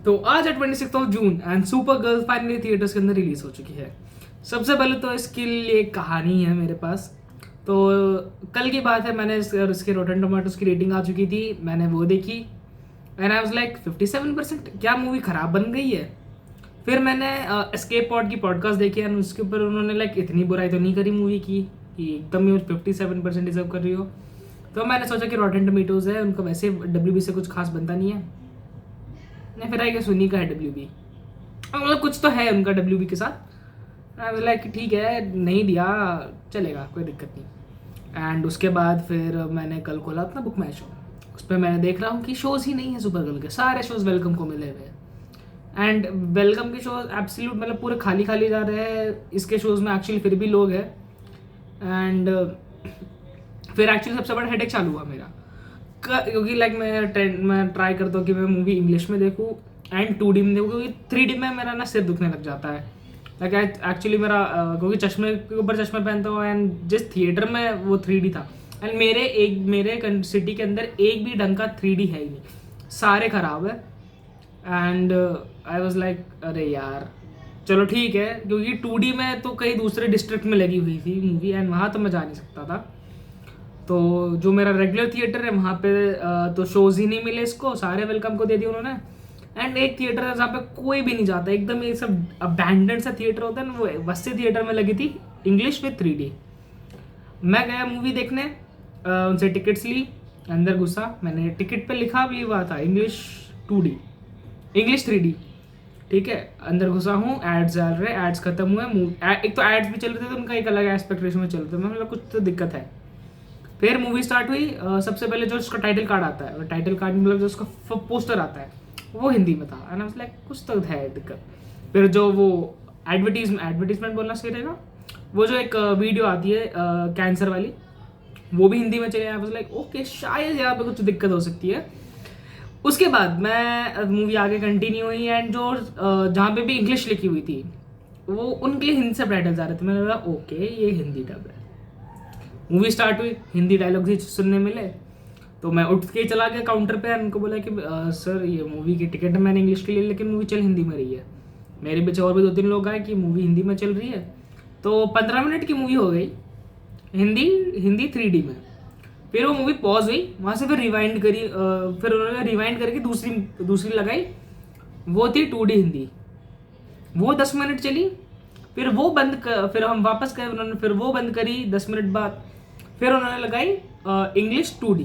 तो आज है 26 जून and Supergirl finally theatres के अंदर रिलीज हो चुकी है। सबसे पहले तो इसके लिए एक कहानी है मेरे पास। तो कल की बात है, मैंने इसके रोटन टोमेटोज की रेटिंग आ चुकी थी, मैंने वो देखी एंड आई वाज लाइक 57%, क्या मूवी ख़राब बन गई है। फिर मैंने एस्केप पॉड की पॉडकास्ट देखी एंड उसके ऊपर उन्होंने लाइक इतनी बुराई तो नहीं करी मूवी की कि एकदम ही 57% डिजर्व कर रही हो। तो मैंने सोचा कि रॉटन टोमेटोज है, उनका वैसे WB से कुछ खास बनता नहीं है, नहीं फिर आई सुनी का है WB, मतलब कुछ तो है उनका WB के साथ। आई वाज लाइक ठीक है, नहीं दिया चलेगा, कोई दिक्कत नहीं। एंड उसके बाद फिर मैंने कल खोला अपना बुक माई शो, उस पर मैंने देख रहा हूँ कि शोज़ ही नहीं है सुपर गर्ल के, सारे शोज़ वेलकम को मिले हुए हैं। एंड वेलकम के शोज एब्सोल्यूट मतलब पूरे खाली खाली जा रहे हैं, इसके शोज़ में एक्चुअली फिर भी लोग हैं। एंड फिर एक्चुअली सबसे बड़ा हेडेक चालू हुआ मेरा, क्योंकि लाइक मैं ट्राई करता हूँ कि मैं मूवी इंग्लिश में देखूँ एंड 2D में देखूँ, क्योंकि 3D में मेरा ना सिर दुखने लग जाता है। लाइक एक्चुअली मेरा क्योंकि चश्मे के ऊपर चश्मे पहनता हूँ एंड जिस थिएटर में वो 3D था एंड मेरे सिटी के अंदर एक भी ढंग का 3D है ही नहीं, सारे ख़राब है। एंड आई वॉज लाइक अरे यार चलो ठीक है, क्योंकि 2D में तो कई दूसरे डिस्ट्रिक्ट में लगी हुई थी मूवी एंड वहाँ तो मैं जा नहीं सकता था। तो जो मेरा रेगुलर थिएटर है वहाँ पे तो शोज़ ही नहीं मिले इसको, सारे वेलकम को दे दिए उन्होंने। एंड एक थिएटर है जहाँ पे कोई भी नहीं जाता, एकदम ये सब अबैंडन सा थिएटर होता है ना, वो वैसे थिएटर में लगी थी इंग्लिश विद 3D। मैं गया मूवी देखने, उनसे टिकट्स ली, अंदर घुसा, मैंने टिकट पे लिखा भी हुआ था इंग्लिश 2D इंग्लिश 3D, ठीक है। अंदर घुसा हूँ, एड्स चल रहे, एड्स खत्म हुए, एक तो एड्स भी चल रहे थे तो उनका एक अलग एस्पेक्ट रेशो में चल रहे थे, मतलब कुछ तो दिक्कत है। फिर मूवी स्टार्ट हुई, सबसे पहले जो उसका टाइटल कार्ड आता है, टाइटल कार्ड मतलब जो उसका पोस्टर आता है वो हिंदी में था एंड आई वाज लाइक कुछ तो है दिक्कत। फिर जो वो एडवर्टीजमेंट बोलना सही रहेगा, वो जो एक वीडियो आती है कैंसर वाली, वो भी हिंदी में चले। आई वाज लाइक ओके शायद यहाँ पे कुछ दिक्कत हो सकती है। उसके बाद मैं मूवी आगे कंटिन्यू हुई एंड जो जहाँ पे भी इंग्लिश लिखी हुई थी वो उनके लिए हिंदी सब टाइटल्स आ रहे थे, मैंने बोला ओके ये हिंदी डब है। मूवी स्टार्ट हुई, हिंदी डायलॉग ही सुनने मिले, तो मैं उठ के चला गया काउंटर पे, उनको बोला कि सर ये मूवी की टिकट है मैंने इंग्लिश के लिए, लेकिन मूवी चल हिंदी में रही है। मेरे पीछे और भी 2-3 लोग आए कि मूवी हिंदी में चल रही है। तो 15 मिनट की मूवी हो गई हिंदी 3D में। फिर वो मूवी पॉज हुई, वहाँ से फिर रिवाइंड करी, फिर उन्होंने रिवाइंड करके दूसरी लगाई, वो थी 2D हिंदी, वो 10 मिनट चली। फिर फिर हम वापस गए, उन्होंने फिर वो बंद करी 10 मिनट बाद, फिर उन्होंने लगाई इंग्लिश 2D।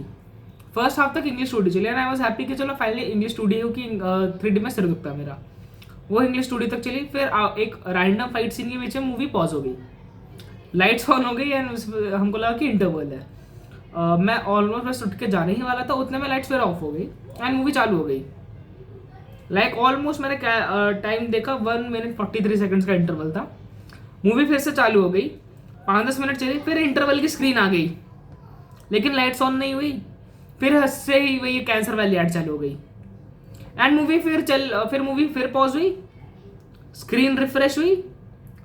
फर्स्ट हाफ तक इंग्लिश 2D चली एंड आई वाज हैप्पी कि चलो फाइनली इंग्लिश 2D हो कि 3D में सिर दुखता है मेरा। वो इंग्लिश 2D तक चली, फिर एक रैंडम फाइट सीन के बीच में मूवी पॉज हो गई, लाइट्स ऑन हो गई एंड हमको लगा कि इंटरवल है। मैं ऑलमोस्ट बस उठ के जाने ही वाला था, उतने में लाइट्स फिर ऑफ हो गई एंड मूवी चालू हो गई। लाइक ऑलमोस्ट मैंने टाइम देखा 1 मिनट 43 सेकंड्स का इंटरवल था, मूवी फिर से चालू हो गई, 5-10 मिनट चली, फिर इंटरवल की स्क्रीन आ गई लेकिन लाइट्स ऑन नहीं हुई। फिर हंससे ही वही कैंसर वाली एड चालू हो गई एंड फिर मूवी फिर पॉज हुई, स्क्रीन रिफ्रेश हुई,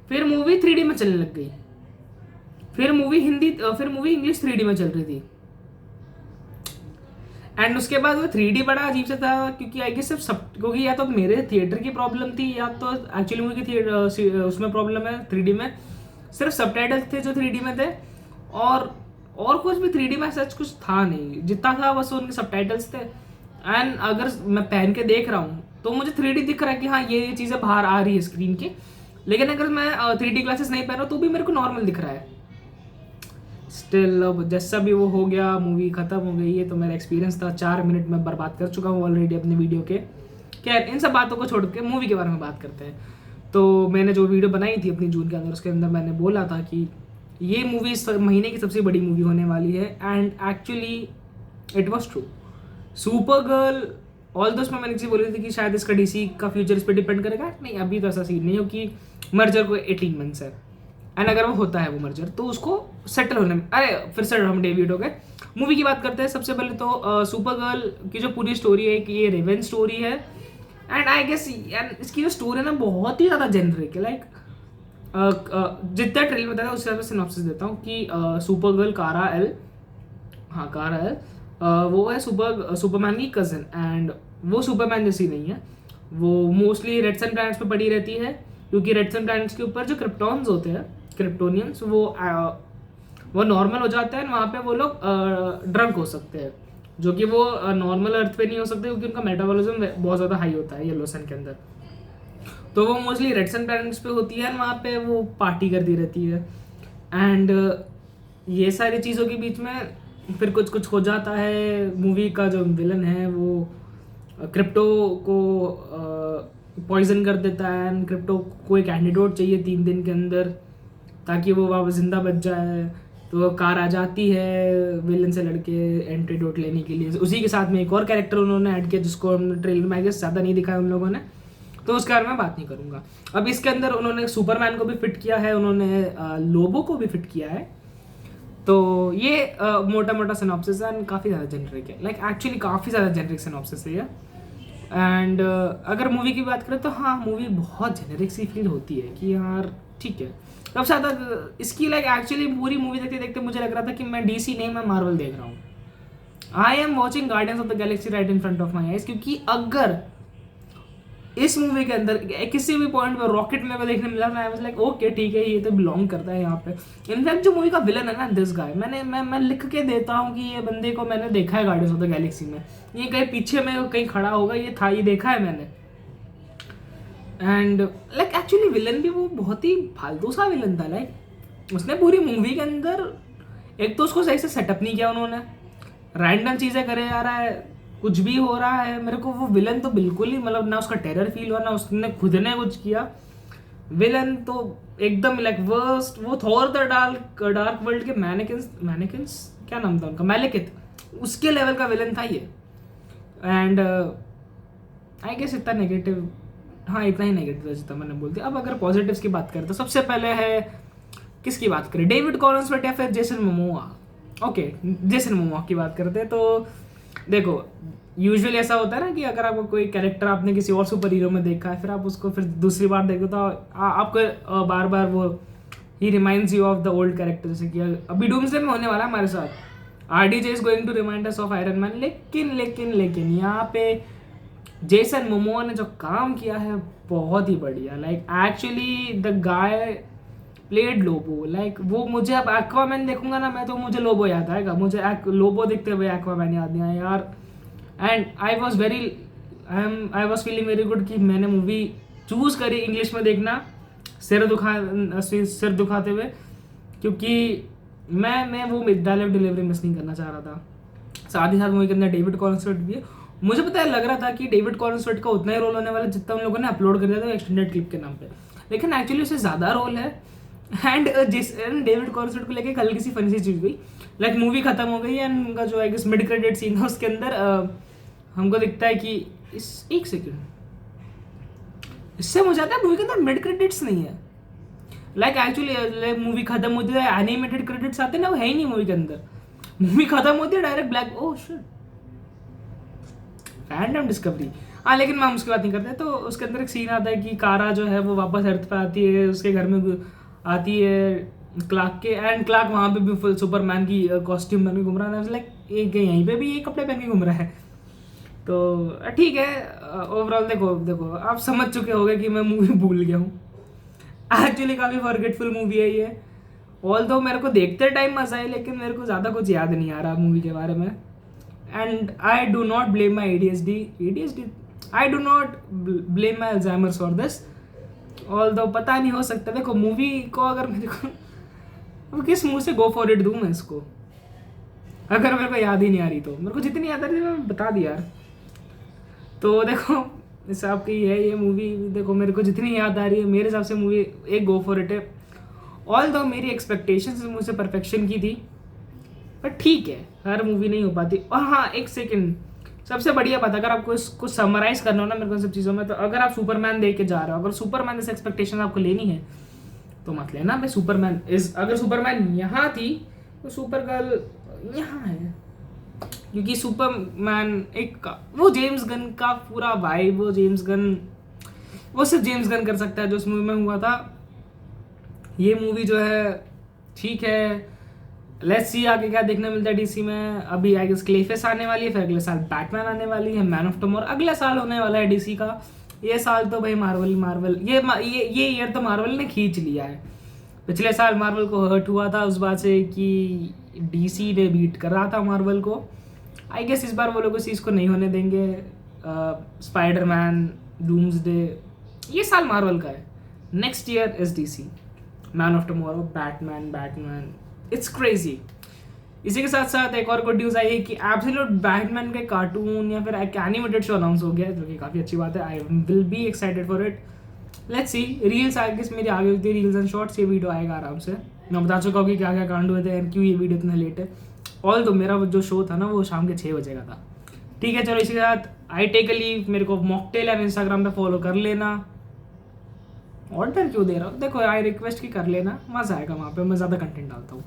फिर मूवी 3D में चलने लग गई, फिर मूवी इंग्लिश 3D में चल रही थी। एंड उसके बाद वो 3D बड़ा अजीब से था, क्योंकि आई गेस क्योंकि या तो मेरे थिएटर की प्रॉब्लम थी या तो एक्चुअली मूवी की उसमें प्रॉब्लम है 3D में, सिर्फ सबटाइटल्स थे जो 3D में थे और कुछ भी 3D में सच कुछ था नहीं, जितना था बस उनके सबटाइटल्स थे। एंड अगर मैं पहन के देख रहा हूँ तो मुझे 3D दिख रहा है कि हाँ ये चीज़ें बाहर आ रही है स्क्रीन के, लेकिन अगर मैं 3D ग्लासेस नहीं पहन रहा तो भी मेरे को नॉर्मल दिख रहा है। स्टिल अब जैसा भी वो हो गया, मूवी ख़त्म हो गई है, तो मेरा एक्सपीरियंस था 4 मिनट में बर्बाद कर चुका हूँ ऑलरेडी अपनी वीडियो के। खैर इन सब बातों को छोड़ के मूवी के बारे में बात करते हैं। तो मैंने जो वीडियो बनाई थी अपनी जून के अंदर, उसके अंदर मैंने बोला था कि ये मूवी इस महीने की सबसे बड़ी मूवी होने वाली है and actually it was true. Super girl all दोस्त में मैंने किसी बोली थी कि शायद इसका DC का फ्यूचर इस पर डिपेंड करेगा, नहीं अभी तो ऐसा सीन नहीं हो कि मर्जर को 18 मंथ्स है एंड अगर वो होता है वो मर्जर तो उसको सेटल होने में, अरे फिर से हम डेविड हो गए। मूवी की बात करते हैं। सबसे पहले तो सुपर गर्ल की जो पूरी स्टोरी है कि ये रिवेंज स्टोरी है एंड आई गेस इसकी जो स्टोरी है ना बहुत ही ज़्यादा जेनरिक है। लाइक जितना ट्रेलर में बताया उससे ज़्यादा सिनॉप्सिस देता हूँ कि सुपर गर्ल कारा एल वो है सुपरमैन की कज़न एंड वो सुपरमैन जैसी नहीं है, वो मोस्टली रेड सन प्लैनेट्स पे पड़ी रहती है, क्योंकि रेड सन प्लैनेट्स के ऊपर जो क्रिप्टॉन्स होते हैं, क्रिप्टोनियंस, वो नॉर्मल हो जाते हैं, वहाँ पे वो लोग ड्रंक हो सकते हैं, जो कि वो नॉर्मल अर्थ पे नहीं हो सकते, क्योंकि उनका मेटाबॉलिज्म बहुत ज़्यादा हाई होता है येलो सन के अंदर। तो वो मोस्टली रेड सन प्लैनेट्स पे होती है, वहाँ पे वो पार्टी करती रहती है। एंड ये सारी चीज़ों के बीच में फिर कुछ कुछ हो जाता है। मूवी का जो विलन है वो क्रिप्टो को पॉइजन कर देता है, एंड क्रिप्टो को एक एंटीडोट चाहिए 3 दिन के अंदर ताकि वो वापस जिंदा बच जाए। तो कार आ जाती है विलन से लड़के एंटीडोट लेने के लिए। उसी के साथ में एक और कैरेक्टर उन्होंने ऐड किया जिसको हमने ट्रेलर में आई गेस ज़्यादा नहीं दिखाया उन लोगों ने, तो उसके बारे में बात नहीं करूँगा। अब इसके अंदर उन्होंने सुपरमैन को भी फिट किया है, उन्होंने लोबो को भी फिट किया है। तो ये मोटा मोटा सिनॉप्सिस है, एंड काफ़ी ज़्यादा जेनरिक है, लाइक एक्चुअली काफ़ी ज़्यादा जेनरिक सिनॉप्सिस है। एंड अगर मूवी की बात करें तो हाँ, मूवी बहुत जेनरिक सी फील होती है कि यार ठीक है। अब ज़्यादा इसकी लाइक एक्चुअली पूरी मूवी देखते देखते मुझे लग रहा था कि मैं डीसी नहीं, मैं मार्वल देख रहा हूँ। I am watching guardians of the Galaxy right in front of my eyes, क्योंकि अगर इस मूवी के अंदर किसी भी पॉइंट पर रॉकेट मेरे को देखने मिला, मैं वाज लाइक ओके ठीक है, ये तो बिलोंग करता है यहाँ पे। इनफैक्ट जो मूवी का विलन है ना, दिस गाय, मैं लिख के देता हूँ कि ये बंदे को मैंने देखा है गार्डियंस ऑफ द गैलेक्सी में, ये कहीं पीछे में कहीं खड़ा होगा, ये था, ये देखा है मैंने। एंड लाइक एक्चुअली विलन भी वो बहुत ही फालतू सा विलन था। लाइक उसने पूरी मूवी के अंदर एक तो उसको सही से सेटअप नहीं किया उन्होंने, रैंडम चीज़ें करे जा रहा है, कुछ भी हो रहा है। मेरे को वो विलन तो बिल्कुल ही मतलब ना उसका टेरर फील हुआ, ना उसने खुद ने कुछ किया। विलन तो एकदम लाइक वर्स्ट। वो थॉर द डार्क वर्ल्ड के मैनेकिन्स क्या नाम था उनका, मैलेकिथ, उसके लेवल का विलन था ये। एंड आई गेस इतना नेगेटिव, हाँ इतना ही नेगेटिव था जितना मैंने बोल दिया। अब अगर पॉजिटिव्स की बात करें तो सबसे पहले है, किसकी बात करें, डेविड कॉर्नस्वर्थ या फिर Jason Momoa. Okay, Jason Momoa की बात करते हैं तो देखो, यूजुअली ऐसा होता है ना कि अगर आपको कोई कैरेक्टर आपने किसी और सुपर हीरो में देखा है, फिर आप उसको फिर दूसरी बार देखो तो आपको बार बार वो ही reminds you of the old character. जैसे कि अभी डूम्सडे में होने वाला है हमारे साथ, RDJ is going to remind us of Iron Man. लेकिन यहाँ पे जेसन मोमोआ ने जो काम किया है बहुत ही बढ़िया। Like actually the guy played Lobo. Like वो, मुझे अब एक्वामैन देखूंगा ना मैं तो मुझे लोबो याद आएगा, मुझे लोबो देखते हुए एक्वामैन याद नहीं आया यार। And I was feeling very good कि मैंने मूवी चूज करी इंग्लिश में देखना सिर दुखाते हुए, क्योंकि मैं वो डायलॉग डिलीवरी मिस नहीं करना चाह रहा था। साथ ही साथ मूवी के अंदर डेविड कॉर्नस्वर्थ भी है। मुझे पता है, लग रहा था कि डेविड कॉर्नस्वर्थ का उतना ही रोल होने वाला जितना उन लोगों ने अपलोड कर दिया था एक्सटेंडेड क्लिप के नाम पे, लेकिन एक्चुअली उससे ज़्यादा रोल है। एंड डेविड कॉर्नस्वर्थ को लेके कल किसी फनी सी चीज़ हुई, लाइक मूवी खत्म हो गई एंड उनका जो I guess mid credit scene था उसके अंदर हमको दिखता है कि एक सेकेंड, इससे मुझे आता है मूवी के अंदर मिड क्रेडिट्स नहीं है। लाइक एक्चुअली मूवी खत्म होती है, एनिमेटेड क्रेडिट्स आते हैं ना, वो है ही नहीं मूवी के अंदर। मूवी खत्म होती है direct black, oh shit, random discovery. हाँ, लेकिन मैं उसकी बात नहीं करते। तो उसके अंदर एक सीन आता है कि कारा जो है वो वापस अर्थ पे आती है, उसके घर में आती है क्लार्क के, एंड क्लार्क वहाँ पे भी फुल सुपरमैन की कॉस्ट्यूम बन के घूम रहा है। लाइक एक यहीं पे भी ये कपड़े पहन के घूम रहा है। तो ठीक है, ओवरऑल देखो आप समझ चुके होंगे कि मैं मूवी भूल गया हूँ। एक्चुअली काफ़ी फॉरगेटफुल मूवी है ये। ऑल्दो मेरे को देखते टाइम मजा आई, लेकिन मेरे को ज़्यादा कुछ याद नहीं आ रहा मूवी के बारे में। And I do not blame my ADHD, I do not blame my Alzheimer's for this. Although पता नहीं, हो सकता। देखो मूवी को अगर मेरे को किस मुंह से गो फॉर इट दूँ मैं इसको, अगर मेरे को याद ही नहीं आ रही तो। मेरे को जितनी याद आ रही थी मैं बता दी यार। तो देखो हिसाब की है ये मूवी। देखो मेरे को जितनी याद आ रही है, मेरे हिसाब से मूवी एक गो फॉर इट है। ऑल्दो मेरी एक्सपेक्टेशंस मुझसे परफेक्शन की थी, पर ठीक है, हर मूवी नहीं हो पाती। और हाँ, एक सेकंड, सबसे बढ़िया बात, अगर आपको इसको समराइज करना हो ना मेरे को सब चीज़ों में, तो अगर आप सुपरमैन देख के जा रहे हो, अगर सुपरमैन जैसे एक्सपेक्टेशन आपको लेनी है तो मत लेना भाई सुपरमैन अगर सुपरमैन यहाँ थी तो सुपर गर्ल यहाँ है, क्योंकि सुपरमैन एक वो जेम्स गन का पूरा वाइब, वो सिर्फ जेम्स गन कर सकता है जो उस मूवी में हुआ था। ये मूवी जो है ठीक है, लेट्स सी आगे क्या देखने मिलता है डीसी में। अभी आई गेस क्लेफेस आने वाली है, फिर अगले साल बैटमैन आने वाली है, मैन ऑफ टुमारो अगले साल होने वाला है डीसी का। ये साल तो भाई मार्वल ये ईयर तो मार्वल ने खींच लिया है। पिछले साल मार्वल को हर्ट हुआ था उस बात से कि डीसी ने बीट कर रहा था मार्वल को। आई गेस इस बार वो लोग इस चीज़ को नहीं होने देंगे। स्पाइडरमैन, डूम्सडे, ये साल मार्वल का है। Next year is DC, man of tomorrow, Batman, it's crazy. इसी के साथ साथ एक और गुड न्यूज़ आई है कि एब्सोल्यूट बैटमैन के कार्टून या फिर एक एनिमेटेड शो अनाउंस हो गया है, जो कि काफ़ी अच्छी बात है। I will be excited for it. Let's see. Reels I guess मेरी आगे होती है, रील्स एंड शॉर्ट्स, ये वीडियो आएगा आराम से। मैं बता चुका हूँ कि क्या क्या कांड हुए थे एंड क्यों ये वीडियो इतना लेट है। ऑल तो मेरा जो शो था ना वो शाम के 6 बजे का था। ठीक है, चलो इसी के साथ आई टेक अ लीव। मेरे को मॉकटेल एंड इंस्टाग्राम पे फॉलो कर लेना। ऑर्डर क्यों दे रहा हूँ, देखो आई रिक्वेस्ट की कर लेना, मज़ा आएगा वहाँ पे, मैं ज़्यादा कंटेंट डालता हूँ।